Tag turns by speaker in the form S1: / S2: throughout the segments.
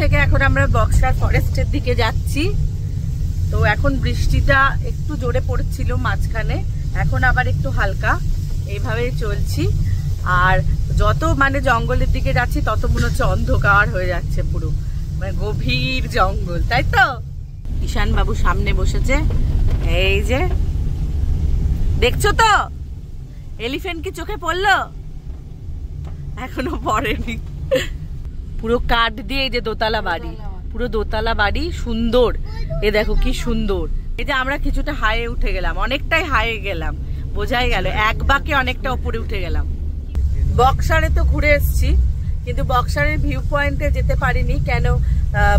S1: থেকে এখন আমরা বক্সার ফরেস্টের দিকে যাচ্ছি। তো এখন বৃষ্টিটা একটু জোরে পড়ছিল মাঝখানে, এখন আবার একটু হালকা, এইভাবেই চলছি। আর যত মানে জঙ্গলের দিকে যাচ্ছি তত মনে হচ্ছে অন্ধকার হয়ে যাচ্ছে, পুরো মানে গভীর জঙ্গল, তাই তো? ঈশান বাবু সামনে বসেছে, এই যে দেখছো তো, এলিফ্যান্ট কি চোখে পড়লো? এখনো পড়েনি। পুরো কাঠ দিয়ে, এই যে দোতলা বাড়ি, পুরো দোতলা বাড়ি, সুন্দর। এ দেখো কি সুন্দর। এই যে আমরা কিছুটা হাইয়ে উঠে গেলাম, অনেকটাই হাইয়ে গেলাম, বোঝাই গেল এক বাকে অনেকটা উপরে উঠে গেলাম। বক্সারে তো ঘুরে এসছি, কিন্তু বক্সারের ভিউ পয়েন্টে যেতে পারিনি, কেন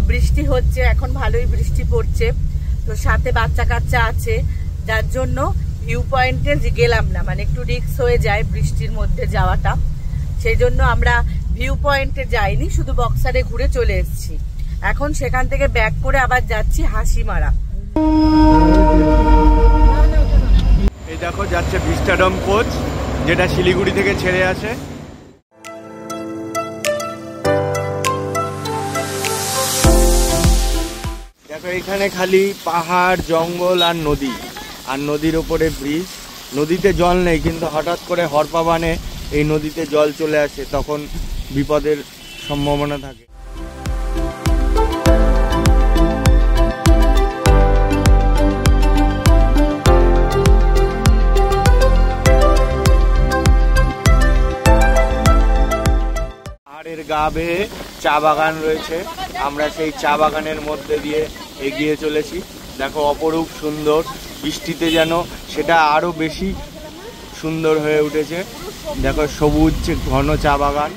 S1: বৃষ্টি হচ্ছে, এখন ভালোই বৃষ্টি পড়ছে, তো সাথে বাচ্চা কাচ্চা আছে, যার জন্য ভিউ পয়েন্টে গেলাম না, মানে একটু রিস্ক হয়ে যায় বৃষ্টির মধ্যে যাওয়াটা, সেই জন্য আমরা ভিউ পয়েন্টে যাইনি, শুধু বক্সারে ঘুরে চলে এসেছি। এখন সেখান থেকে ব্যাক করে আবার যাচ্ছি হাসিমারা।
S2: এই দেখো যাচ্ছে ভিস্টাডম কোচ, যেটা শিলিগুড়ি থেকে ছেড়ে আসে। দেখো এখানে খালি পাহাড়, জঙ্গল আর নদী, আর নদীর ওপরে ব্রিজ। নদীতে জল নেই, কিন্তু হঠাৎ করে হরপা বানে এই নদীতে জল চলে আসে, তখন বিপদের সম্ভাবনা থাকে। পাহাড়ের গা বেয়ে চা বাগান রয়েছে, আমরা সেই চা বাগানের মধ্যে দিয়ে এগিয়ে চলেছি। দেখো অপরূপ সুন্দর, বৃষ্টিতে যেন সেটা আরো বেশি সুন্দর হয়ে উঠেছে। দেখো সবুজ ঘন চা বাগান,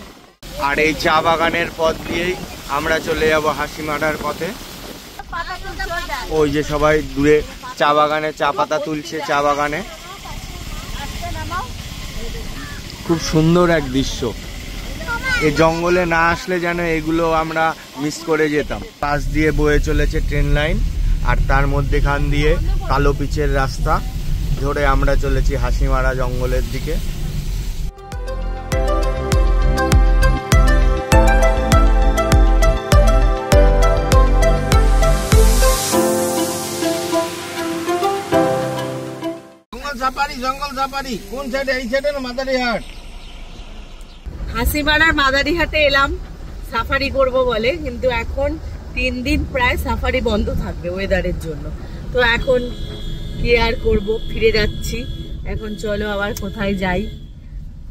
S2: আর এই চা বাগানের পথ দিয়েই আমরা চলে যাব হাসিমারার পথে। ওই যে সবাই দূরে চা বাগানে চা পাতা তুলছে, চা বাগানে খুব সুন্দর এক দৃশ্য। এই জঙ্গলে না আসলে যেন এগুলো আমরা মিস করে যেতাম। পাশ দিয়ে বয়ে চলেছে ট্রেন লাইন, আর তার মধ্যেখান দিয়ে কালো পিচের রাস্তা ধরে আমরা চলেছি হাসিমারা জঙ্গলের দিকে। জঙ্গল সাফারি কোন সাইডে? এই সাইডে না মাদারিহাট?
S1: হাসিমারার মাদারিহাটে এলাম সাফারি করব বলে, কিন্তু এখন 3 দিন প্রায় সাফারি বন্ধ থাকবে ওয়েদারের জন্য। তো এখন কি আর করব, ফিরে যাচ্ছি। এখন চলো আবার কোথায় যাই।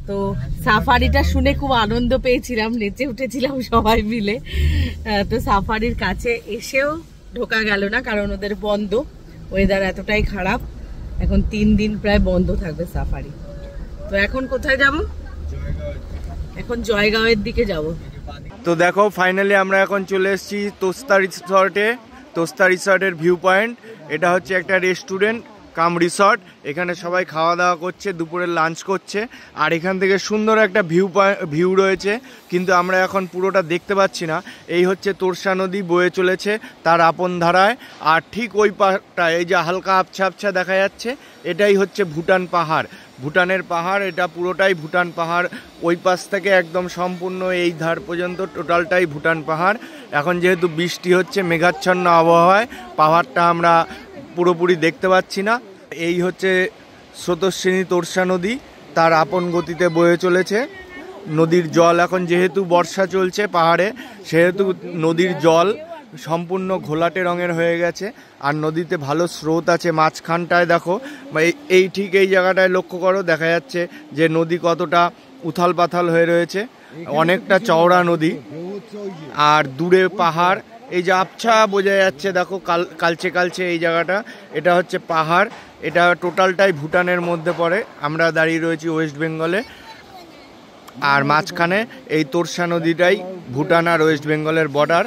S1: তো সাফারিটা শুনে খুব আনন্দ পেয়েছিলাম, নেচে উঠেছিলাম সবাই মিলে। তো সাফারির কাছে এসেও ঢোকা গেল না, কারণ ওদের বন্ধ, ওয়েদার এতটাই খারাপ। এখন 3 দিন প্রায় বন্ধ থাকবে সাফারি। তো এখন কোথায় যাব? এখন জয়গাঁওয়ের দিকে যাব।
S2: তো দেখো ফাইনালি আমরা এখন চলে এসেছি তোস্তা রিসর্টে। তোস্তা রিসর্টের ভিউ পয়েন্ট, এটা হচ্ছে একটা রেস্টুরেন্ট কাম রিসর্ট। এখানে সবাই খাওয়া দাওয়া করছে, দুপুরে লাঞ্চ করছে, আর এখান থেকে সুন্দর একটা ভিউ রয়েছে, কিন্তু আমরা এখন পুরোটা দেখতে পাচ্ছি না। এই হচ্ছে তোরসা নদী বয়ে চলেছে তার আপন ধারায়, আর ঠিক ওই পাহাড়টা, এই যে হালকা আবছা আবছা দেখা যাচ্ছে, এটাই হচ্ছে ভুটান পাহাড়। ভুটানের পাহাড়, এটা পুরোটাই ভুটান পাহাড়। ওই পাশ থেকে একদম সম্পূর্ণ এই ধার পর্যন্ত টোটালটাই ভুটান পাহাড়। এখন যেহেতু বৃষ্টি হচ্ছে, মেঘাচ্ছন্ন আবহাওয়ায় পাহাড়টা আমরা পুরোপুরি দেখতে পাচ্ছি না। এই হচ্ছে স্রোতস্বিনী তোরসা নদী, তার আপন গতিতে বয়ে চলেছে। নদীর জল এখন যেহেতু বর্ষা চলছে পাহাড়ে, সেহেতু নদীর জল সম্পূর্ণ ঘোলাটে রঙের হয়ে গেছে, আর নদীতে ভালো স্রোত আছে। মাঝখানটায় দেখো, এই ঠিক এই জায়গাটায় লক্ষ্য করো, দেখা যাচ্ছে যে নদী কতটা উথাল পাথাল হয়ে রয়েছে, অনেকটা চওড়া নদী, আর দূরে পাহাড়। এই যে আবছা বোঝা যাচ্ছে, দেখো কালচে কালচে এই জায়গাটা, এটা হচ্ছে পাহাড়। এটা টোটালটাই ভুটানের মধ্যে পড়ে। আমরা দাঁড়িয়ে রয়েছি ওয়েস্ট বেঙ্গলে, আর মাঝখানে এই তোরসা নদীটাই ভুটান আর ওয়েস্ট বেঙ্গলের বর্ডার।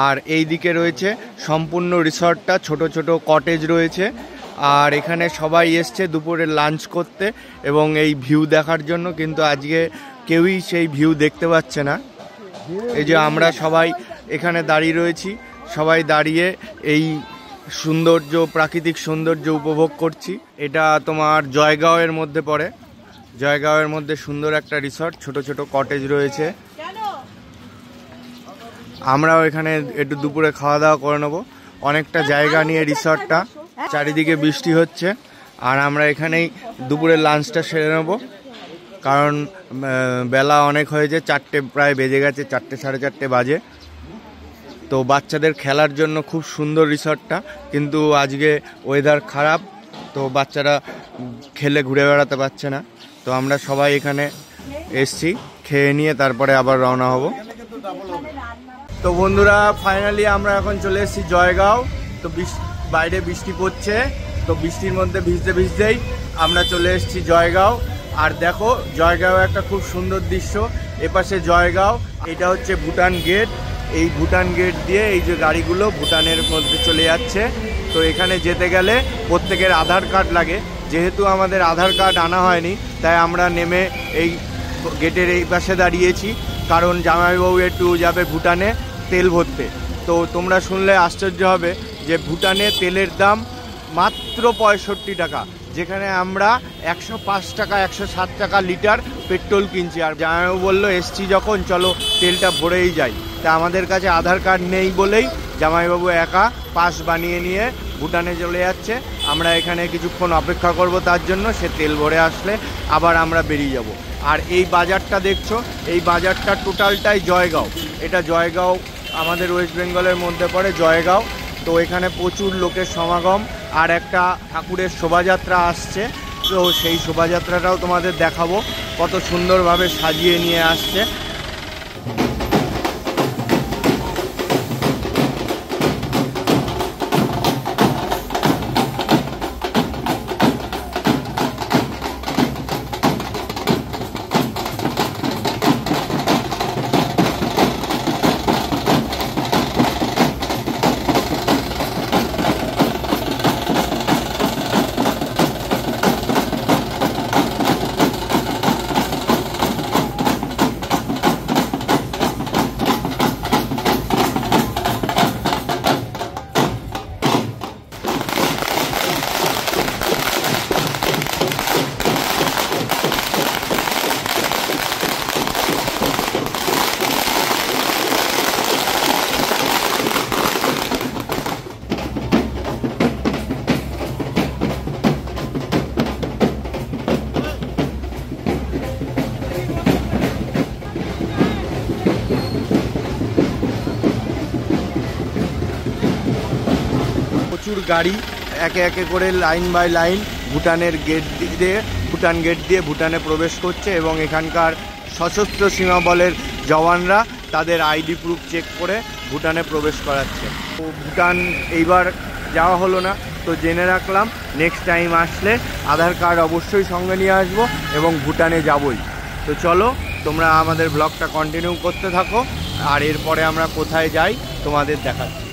S2: আর এই দিকে রয়েছে সম্পূর্ণ রিসর্টটা, ছোট ছোট কটেজ রয়েছে, আর এখানে সবাই এসছে দুপুরে লাঞ্চ করতে এবং এই ভিউ দেখার জন্য, কিন্তু আজকে কেউই সেই ভিউ দেখতে পাচ্ছে না। এই যে আমরা সবাই এখানে দাঁড়িয়ে রয়েছি, সবাই দাঁড়িয়ে এই সৌন্দর্য, প্রাকৃতিক সৌন্দর্য উপভোগ করছি। এটা তোমার জয়গাঁওয়ের মধ্যে পড়ে। জয়গাঁওয়ের মধ্যে সুন্দর একটা রিসর্ট, ছোট ছোট কটেজ রয়েছে। আমরাও এখানে একটু দুপুরে খাওয়া দাওয়া করে নেবো। অনেকটা জায়গা নিয়ে রিসর্টটা, চারিদিকে বৃষ্টি হচ্ছে, আর আমরা এখানেই দুপুরের লাঞ্চটা সেরে নেবো, কারণ বেলা অনেক হয়েছে, 4টে প্রায় বেজে গেছে, 4টে সাড়ে 4টে বাজে। তো বাচ্চাদের খেলার জন্য খুব সুন্দর রিসর্টটা, কিন্তু আজকে ওয়েদার খারাপ, তো বাচ্চারা খেলে ঘুরে বেড়াতে পারছে না। তো আমরা সবাই এখানে এসছি, খেয়ে নিয়ে তারপরে আবার রওনা হব। তো বন্ধুরা, ফাইনালি আমরা এখন চলে এসেছি জয়গাঁও। তো বাইরে বৃষ্টি পড়ছে, তো বৃষ্টির মধ্যে ভিজতে ভিজতেই আমরা চলে এসেছি জয়গাঁও। আর দেখো, জয়গাঁও একটা খুব সুন্দর দৃশ্য। এপাশে জয়গাঁও, এটা হচ্ছে ভুটান গেট। এই ভুটান গেট দিয়ে এই যে গাড়িগুলো ভুটানের মধ্যে চলে যাচ্ছে। তো এখানে যেতে গেলে প্রত্যেকের আধার কার্ড লাগে। যেহেতু আমাদের আধার কার্ড আনা হয়নি, তাই আমরা নেমে এই গেটের এই পাশে দাঁড়িয়েছি, কারণ জামাইবাবু একটু যাবে ভুটানে তেল ভরতে। তো তোমরা শুনলে আশ্চর্য হবে যে ভুটানে তেলের দাম মাত্র 65 টাকা, যেখানে আমরা 105 টাকা 107 টাকা লিটার পেট্রোল কিনছি। আর জামাইবাবু বললো এসছি যখন, চলো তেলটা ভরেই যাই। তা আমাদের কাছে আধার কার্ড নেই বলেই জামাইবাবু একা পাস বানিয়ে নিয়ে ভুটানে চলে যাচ্ছে। আমরা এখানে কিছুক্ষণ অপেক্ষা করব তার জন্য, সে তেল ভরে আসলে আবার আমরা বেরিয়ে যাব। আর এই বাজারটা দেখছো, এই বাজারটা টোটালটাই জয়গাঁও। এটা জয়গাঁও আমাদের ওয়েস্ট বেঙ্গলের মধ্যে পড়ে জয়গাঁও। তো এখানে প্রচুর লোকের সমাগম, আর একটা ঠাকুরের শোভাযাত্রা আসছে। তো সেই শোভাযাত্রাটাও তোমাদের দেখাবো, কত সুন্দরভাবে সাজিয়ে নিয়ে আসছে। প্রচুর গাড়ি একে একে করে লাইন বাই লাইন ভুটানের গেট দিয়ে ভুটানে প্রবেশ করছে, এবং এখানকার সশস্ত্র সীমা বলের জওয়ানরা তাদের আইডি প্রুফ চেক করে ভুটানে প্রবেশ করাচ্ছে। তো ভুটান এইবার যাওয়া হলো না, তো জেনে রাখলাম নেক্সট টাইম আসলে আধার কার্ড অবশ্যই সঙ্গে নিয়ে আসবো এবং ভুটানে যাবই। তো চলো, তোমরা আমাদের ব্লগটা কন্টিনিউ করতে থাকো, আর এরপরে আমরা কোথায় যাই তোমাদের দেখাচ্ছি।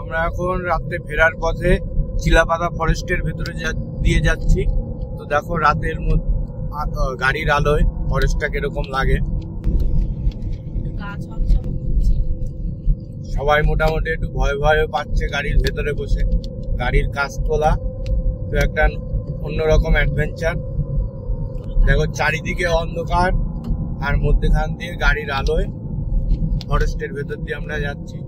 S2: আমরা এখন রাতে ফেরার পথে চিলাপাতা ফরেস্টের ভেতরে দিয়ে যাচ্ছি। তো দেখো রাতের মধ্যে গাড়ির আলোয় ফরেস্টটা কিরকম লাগে। সবাই মোটামুটি একটু ভয় ভয়ও পাচ্ছে গাড়ির ভেতরে বসে, গাড়ির কাঁচ তোলা। তো একটা অন্যরকম অ্যাডভেঞ্চার। দেখো চারিদিকে অন্ধকার, আর মধ্যখান দিয়ে গাড়ির আলোয় ফরেস্টের ভেতর দিয়ে আমরা যাচ্ছি।